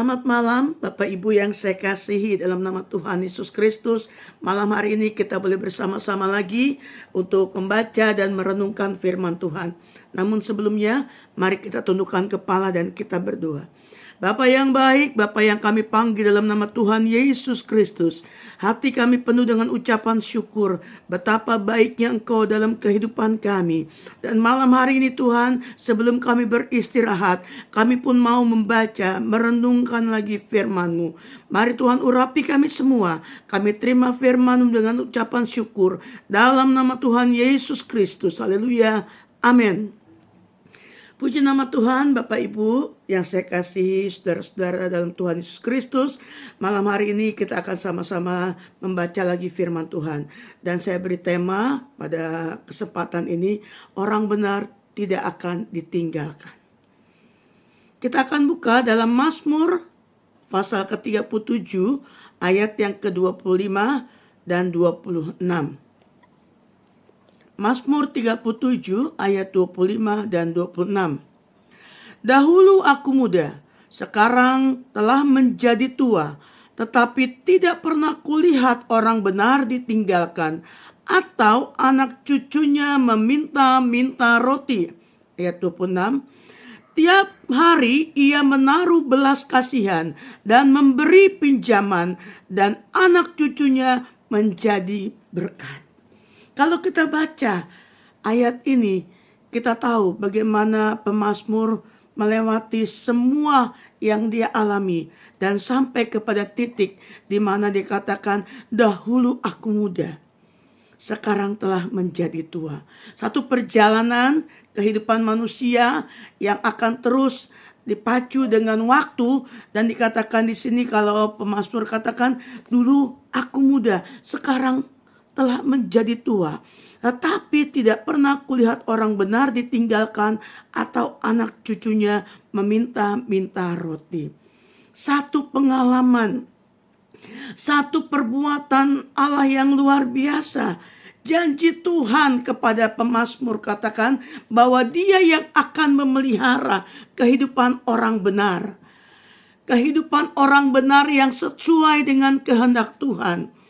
Selamat malam Bapak Ibu yang saya kasihi dalam nama Tuhan Yesus Kristus. Malam hari ini kita boleh bersama-sama lagi untuk membaca dan merenungkan firman Tuhan. Namun sebelumnya mari kita tundukkan kepala dan kita berdoa. Bapa yang baik, Bapa yang kami panggil dalam nama Tuhan Yesus Kristus. Hati kami penuh dengan ucapan syukur betapa baiknya Engkau dalam kehidupan kami. Dan malam hari ini Tuhan, sebelum kami beristirahat, kami pun mau membaca, merenungkan lagi firman-Mu. Mari Tuhan urapi kami semua. Kami terima firman-Mu dengan ucapan syukur. Dalam nama Tuhan Yesus Kristus. Haleluya. Amin. Puji nama Tuhan, Bapak Ibu yang saya kasihi, saudara-saudara dalam Tuhan Yesus Kristus. Malam hari ini kita akan sama-sama membaca lagi firman Tuhan. Dan saya beri tema pada kesempatan ini, orang benar tidak akan ditinggalkan. Kita akan buka dalam Mazmur pasal ke-37 ayat yang ke-25 dan 26. Mazmur 37 ayat 25 dan 26. Dahulu aku muda, sekarang telah menjadi tua, tetapi tidak pernah kulihat orang benar ditinggalkan, atau anak cucunya meminta-minta roti. Ayat 26. Tiap hari ia menaruh belas kasihan dan memberi pinjaman, dan anak cucunya menjadi berkat. Kalau kita baca ayat ini, kita tahu bagaimana pemazmur melewati semua yang dia alami dan sampai kepada titik di mana dikatakan dahulu aku muda, sekarang telah menjadi tua. Satu perjalanan kehidupan manusia yang akan terus dipacu dengan waktu, dan dikatakan di sini kalau pemazmur katakan dulu aku muda, sekarang telah menjadi tua, tetapi tidak pernah kulihat orang benar ditinggalkan atau anak cucunya meminta-minta roti. Satu pengalaman, satu perbuatan Allah yang luar biasa. Janji Tuhan kepada pemazmur katakan bahwa Dia yang akan memelihara kehidupan orang benar. Kehidupan orang benar yang sesuai dengan kehendak Tuhan.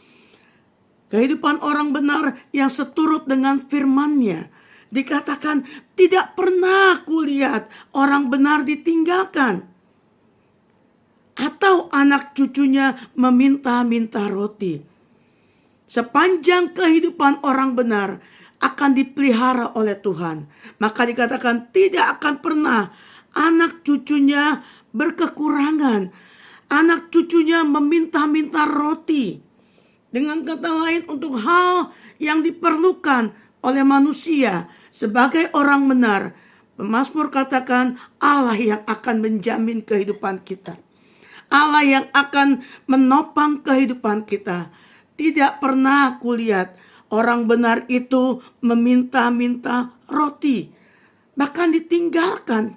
Kehidupan orang benar yang seturut dengan firman-Nya. Dikatakan tidak pernah kulihat orang benar ditinggalkan, atau anak cucunya meminta-minta roti. Sepanjang kehidupan orang benar akan dipelihara oleh Tuhan. Maka dikatakan tidak akan pernah anak cucunya berkekurangan. Anak cucunya meminta-minta roti. Dengan kata lain, untuk hal yang diperlukan oleh manusia sebagai orang benar, pemazmur katakan Allah yang akan menjamin kehidupan kita. Allah yang akan menopang kehidupan kita. Tidak pernah kulihat orang benar itu meminta-minta roti, bahkan ditinggalkan.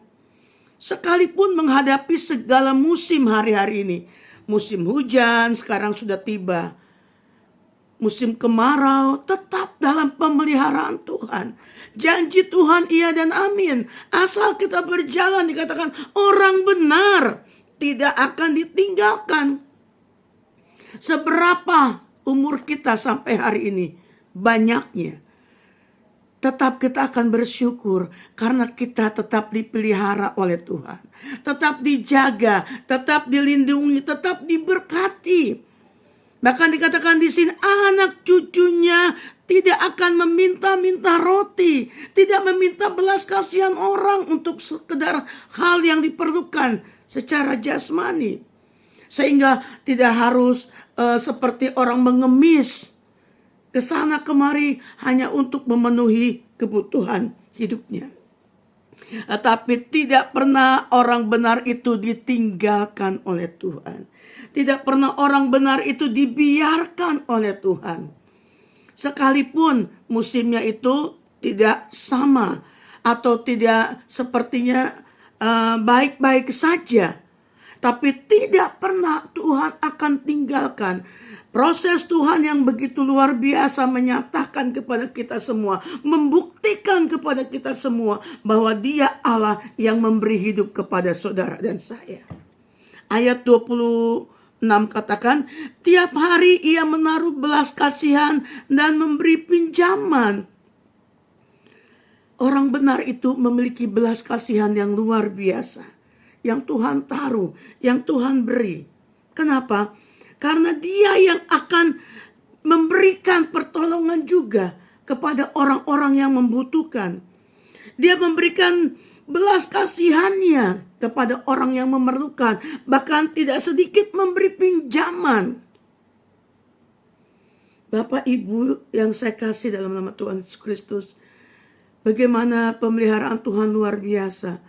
Sekalipun menghadapi segala musim hari-hari ini. Musim hujan sekarang sudah tiba. Musim kemarau tetap dalam pemeliharaan Tuhan. Janji Tuhan iya dan amin. Asal kita berjalan, dikatakan orang benar tidak akan ditinggalkan. Seberapa umur kita sampai hari ini, banyaknya, tetap kita akan bersyukur karena kita tetap dipelihara oleh Tuhan. Tetap dijaga, tetap dilindungi, tetap diberkati. Bahkan dikatakan di sini anak cucunya tidak akan meminta-minta roti, tidak meminta belas kasihan orang untuk sekedar hal yang diperlukan secara jasmani. Sehingga tidak harus seperti orang mengemis ke sana kemari hanya untuk memenuhi kebutuhan hidupnya. Tetapi tidak pernah orang benar itu ditinggalkan oleh Tuhan. Tidak pernah orang benar itu dibiarkan oleh Tuhan. Sekalipun musimnya itu tidak sama atau tidak sepertinya baik-baik saja. Tapi tidak pernah Tuhan akan tinggalkan. Proses Tuhan yang begitu luar biasa menyatakan kepada kita semua, membuktikan kepada kita semua bahwa Dia Allah yang memberi hidup kepada saudara dan saya. ayat 26 katakan, tiap hari ia menaruh belas kasihan dan memberi pinjaman. Orang benar itu memiliki belas kasihan yang luar biasa, yang Tuhan taruh, yang Tuhan beri. Kenapa? Karena dia yang akan memberikan pertolongan juga kepada orang-orang yang membutuhkan. Dia memberikan belas kasihannya kepada orang yang memerlukan, bahkan tidak sedikit memberi pinjaman. Bapak Ibu yang saya kasih dalam nama Tuhan Yesus Kristus, bagaimana pemeliharaan Tuhan luar biasa.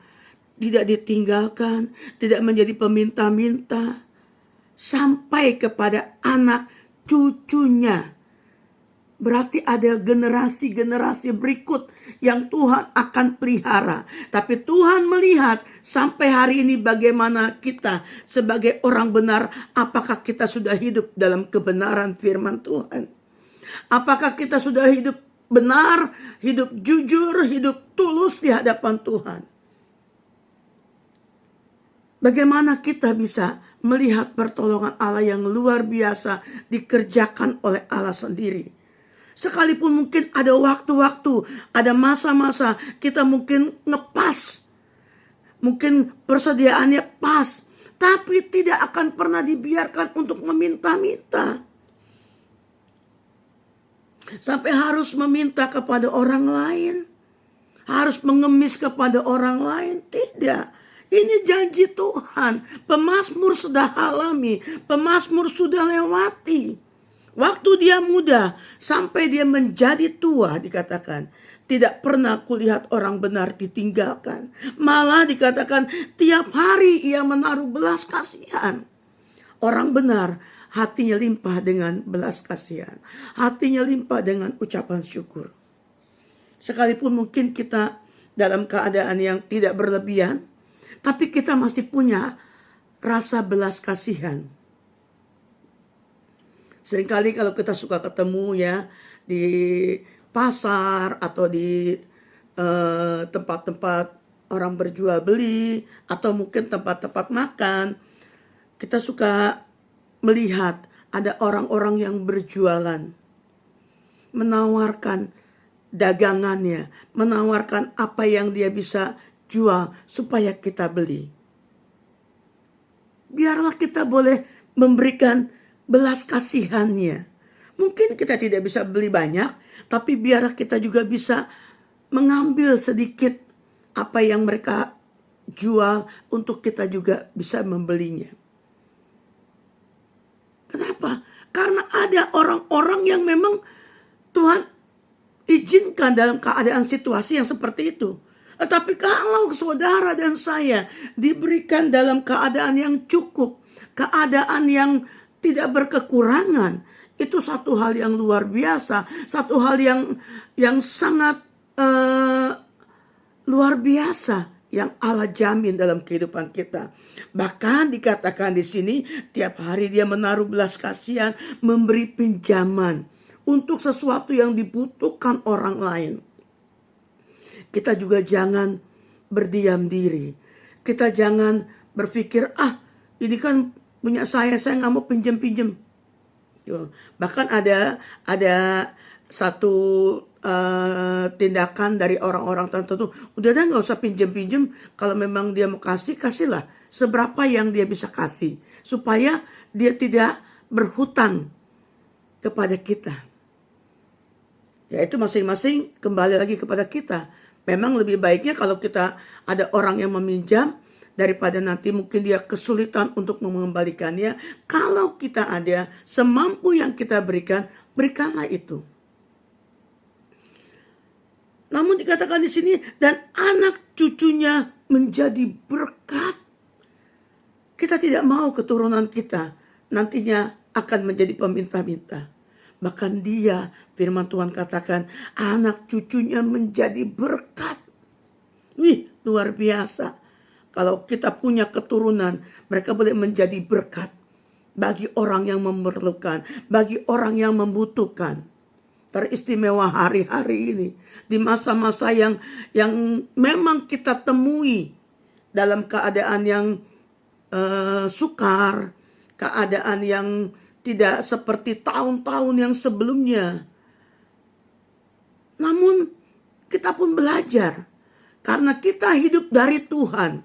Tidak ditinggalkan, tidak menjadi peminta-minta, sampai kepada anak cucunya. Berarti ada generasi-generasi berikut yang Tuhan akan pelihara. Tapi Tuhan melihat sampai hari ini bagaimana kita sebagai orang benar. Apakah kita sudah hidup dalam kebenaran firman Tuhan? Apakah kita sudah hidup benar, hidup jujur, hidup tulus di hadapan Tuhan? Bagaimana kita bisa melihat pertolongan Allah yang luar biasa dikerjakan oleh Allah sendiri? Sekalipun mungkin ada waktu-waktu, ada masa-masa kita mungkin ngepas, mungkin persediaannya pas, tapi tidak akan pernah dibiarkan untuk meminta-minta. Sampai harus meminta kepada orang lain, harus mengemis kepada orang lain, tidak. Ini janji Tuhan. Pemazmur sudah alami, pemazmur sudah lewati. Waktu dia muda sampai dia menjadi tua dikatakan, tidak pernah kulihat orang benar ditinggalkan. Malah dikatakan tiap hari ia menaruh belas kasihan. Orang benar hatinya limpah dengan belas kasihan. Hatinya limpah dengan ucapan syukur. Sekalipun mungkin kita dalam keadaan yang tidak berlebihan, tapi kita masih punya rasa belas kasihan. Seringkali kalau kita suka ketemu ya di pasar atau di tempat-tempat orang berjual beli atau mungkin tempat-tempat makan, kita suka melihat ada orang-orang yang berjualan, menawarkan dagangannya, menawarkan apa yang dia bisa jual supaya kita beli. Biarlah kita boleh memberikan belas kasihannya. Mungkin kita tidak bisa beli banyak, tapi biarlah kita juga bisa mengambil sedikit apa yang mereka jual untuk kita juga bisa membelinya. Kenapa? Karena ada orang-orang yang memang Tuhan izinkan dalam keadaan situasi yang seperti itu. Tetapi kalau saudara dan saya diberikan dalam keadaan yang cukup, keadaan yang tidak berkekurangan, itu satu hal yang luar biasa, satu hal yang sangat luar biasa yang Allah jamin dalam kehidupan kita. Bahkan dikatakan di sini tiap hari dia menaruh belas kasihan, memberi pinjaman untuk sesuatu yang dibutuhkan orang lain. Kita juga jangan berdiam diri. Kita jangan berpikir, ini kan punya saya nggak mau pinjem. Bahkan ada satu tindakan dari orang-orang tertentu, udah nggak usah pinjem. Kalau memang dia mau kasih, kasihlah seberapa yang dia bisa kasih, supaya dia tidak berhutang kepada kita. Ya itu masing-masing kembali lagi kepada kita. Memang lebih baiknya kalau kita ada orang yang meminjam, daripada nanti mungkin dia kesulitan untuk mengembalikannya. Kalau kita ada semampu yang kita berikan, berikanlah itu. Namun dikatakan di sini, dan anak cucunya menjadi berkat. Kita tidak mau keturunan kita nantinya akan menjadi peminta-minta. Bahkan dia, firman Tuhan katakan, anak cucunya menjadi berkat. Wih, luar biasa. Kalau kita punya keturunan, mereka boleh menjadi berkat bagi orang yang memerlukan, bagi orang yang membutuhkan. Teristimewa hari-hari ini, di masa-masa yang memang kita temui dalam keadaan yang sukar, keadaan yang tidak seperti tahun-tahun yang sebelumnya. Namun kita pun belajar, karena kita hidup dari Tuhan,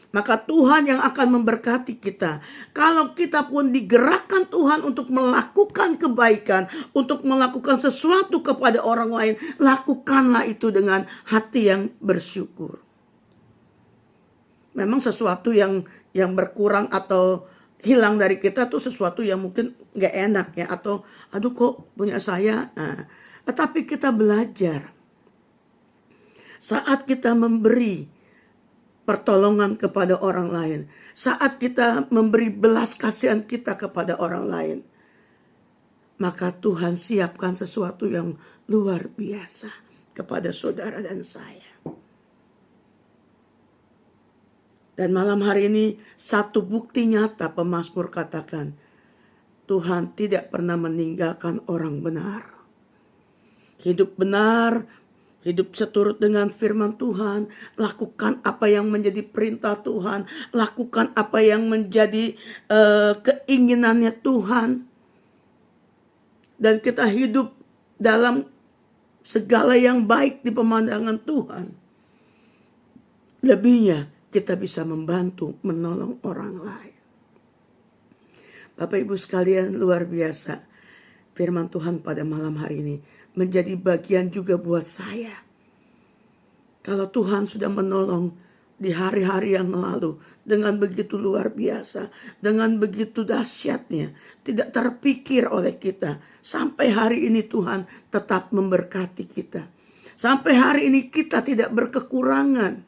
maka Tuhan yang akan memberkati kita. Kalau kita pun digerakkan Tuhan untuk melakukan kebaikan, untuk melakukan sesuatu kepada orang lain, lakukanlah itu dengan hati yang bersyukur. Memang sesuatu yang berkurang atau hilang dari kita tuh sesuatu yang mungkin gak enak ya, atau aduh kok punya saya. Tetapi kita belajar saat kita memberi pertolongan kepada orang lain, saat kita memberi belas kasihan kita kepada orang lain, maka Tuhan siapkan sesuatu yang luar biasa kepada saudara dan saya. Dan malam hari ini satu bukti nyata pemazmur katakan, Tuhan tidak pernah meninggalkan orang benar. Hidup benar, hidup seturut dengan firman Tuhan, lakukan apa yang menjadi perintah Tuhan, lakukan apa yang menjadi keinginannya Tuhan. Dan kita hidup dalam segala yang baik di pemandangan Tuhan. Lebihnya kita bisa membantu, menolong orang lain. Bapak Ibu sekalian, luar biasa firman Tuhan pada malam hari ini menjadi bagian juga buat saya. Kalau Tuhan sudah menolong di hari-hari yang lalu dengan begitu luar biasa, dengan begitu dahsyatnya, tidak terpikir oleh kita. Sampai hari ini Tuhan tetap memberkati kita. Sampai hari ini kita tidak berkekurangan.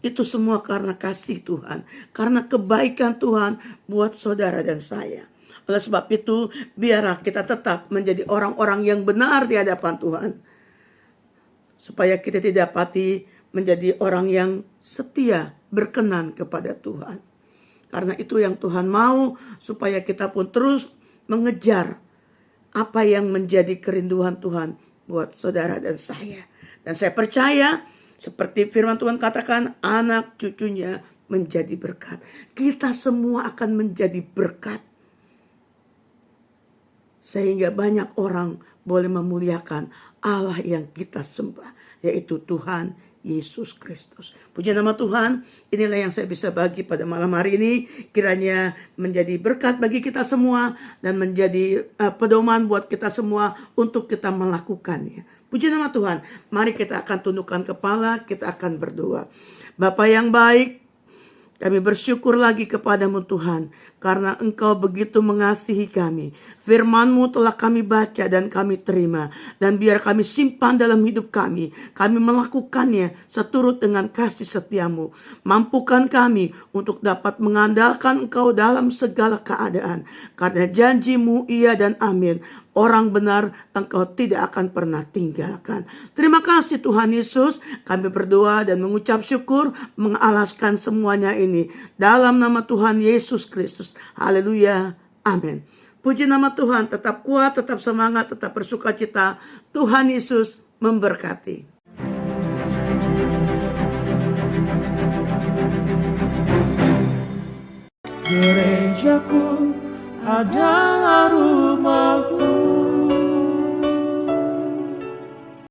Itu semua karena kasih Tuhan, karena kebaikan Tuhan buat saudara dan saya. Oleh sebab itu, biarlah kita tetap menjadi orang-orang yang benar di hadapan Tuhan. Supaya kita didapati menjadi orang yang setia, berkenan kepada Tuhan. Karena itu yang Tuhan mau, supaya kita pun terus mengejar apa yang menjadi kerinduan Tuhan buat saudara dan saya. Dan saya percaya, seperti firman Tuhan katakan, anak cucunya menjadi berkat. Kita semua akan menjadi berkat. Sehingga banyak orang boleh memuliakan Allah yang kita sembah, yaitu Tuhan Yesus Kristus. Puji nama Tuhan, inilah yang saya bisa bagi pada malam hari ini. Kiranya menjadi berkat bagi kita semua dan menjadi pedoman buat kita semua untuk kita melakukannya. Puji nama Tuhan, mari kita akan tundukkan kepala, kita akan berdoa. Bapa yang baik, kami bersyukur lagi kepadamu Tuhan, karena Engkau begitu mengasihi kami. Firman-Mu telah kami baca dan kami terima. Dan biar kami simpan dalam hidup kami. Kami melakukannya seturut dengan kasih setia-Mu. Mampukan kami untuk dapat mengandalkan Engkau dalam segala keadaan. Karena janji-Mu iya dan amin. Orang benar Engkau tidak akan pernah tinggalkan. Terima kasih Tuhan Yesus. Kami berdoa dan mengucap syukur, mengalaskan semuanya ini dalam nama Tuhan Yesus Kristus. Haleluya. Amin. Puji nama Tuhan. Tetap kuat, tetap semangat, tetap bersukacita. Tuhan Yesus memberkati. Gerejaku adalah rumahku.